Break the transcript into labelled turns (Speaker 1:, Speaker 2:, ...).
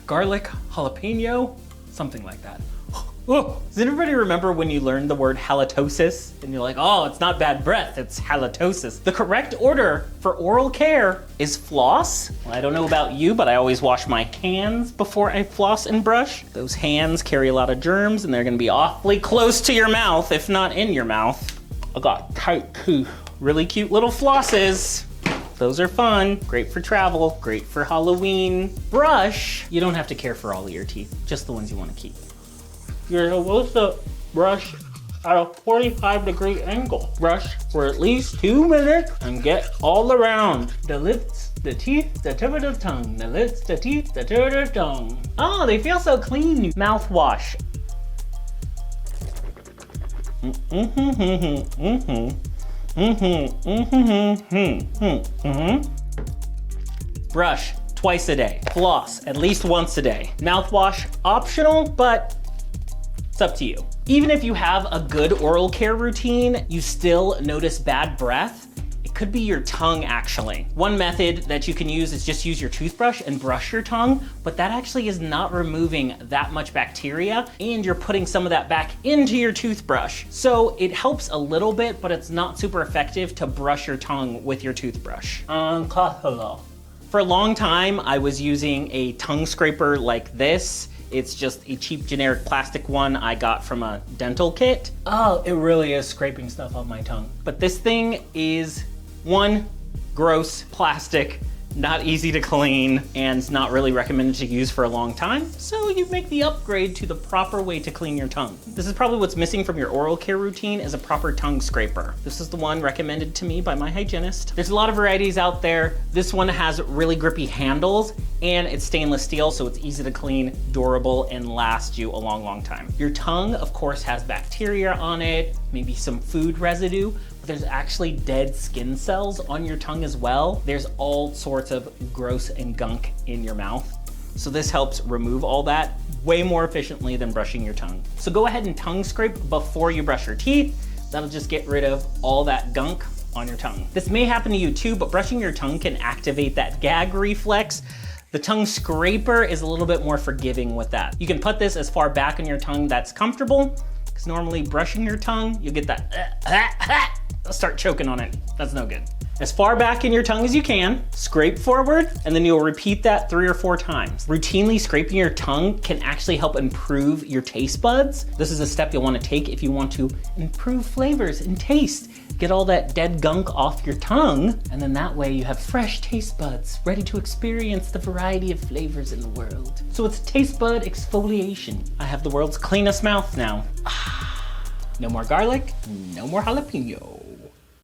Speaker 1: garlic, jalapeno, something like that. Oh. Does anybody remember when you learned the word halitosis? And you're like, oh, it's not bad breath, it's halitosis. The correct order for oral care is floss. Well, I don't know about you, but I always wash my hands before I floss and brush. Those hands carry a lot of germs and they're gonna be awfully close to your mouth, if not in your mouth. I got tight teeth. Really cute little flosses. Those are fun, great for travel, great for Halloween. Brush, you don't have to care for all of your teeth, just the ones you wanna keep. You're supposed to brush at a 45-degree angle. Brush for at least 2 minutes and get all around. The lips, the teeth, the tip of the tongue. The lips, the teeth, the tip of the tongue. Oh, they feel so clean. Mouthwash. Brush twice a day. Floss at least once a day. Mouthwash optional, but it's up to you. Even if you have a good oral care routine, you still notice bad breath. It could be your tongue, actually. One method that you can use is just use your toothbrush and brush your tongue, but that actually is not removing that much bacteria, and you're putting some of that back into your toothbrush. So it helps a little bit, but it's not super effective to brush your tongue with your toothbrush. For a long time, I was using a tongue scraper like this. It's just a cheap generic plastic one I got from a dental kit. Oh, it really is scraping stuff off my tongue. But this thing is, one, gross, plastic, not easy to clean, and not really recommended to use for a long time. So you make the upgrade to the proper way to clean your tongue. This is probably what's missing from your oral care routine, is a proper tongue scraper. This is the one recommended to me by my hygienist. There's a lot of varieties out there. This one has really grippy handles, and it's stainless steel, so it's easy to clean, durable, and last you a long, long time. Your tongue, of course, has bacteria on it, maybe some food residue, but there's actually dead skin cells on your tongue as well. There's all sorts of gross and gunk in your mouth. So this helps remove all that way more efficiently than brushing your tongue. So go ahead and tongue scrape before you brush your teeth. That'll just get rid of all that gunk on your tongue. This may happen to you too, but brushing your tongue can activate that gag reflex. The tongue scraper is a little bit more forgiving with that. You can put this as far back on your tongue that's comfortable, because normally brushing your tongue, you'll get that, start choking on it. That's no good. As far back in your tongue as you can, scrape forward, and then you'll repeat that 3 or 4 times. Routinely scraping your tongue can actually help improve your taste buds. This is a step you'll want to take if you want to improve flavors and taste. Get all that dead gunk off your tongue, and then that way you have fresh taste buds ready to experience the variety of flavors in the world. So it's taste bud exfoliation. I have the world's cleanest mouth now. No more garlic, no more jalapeno.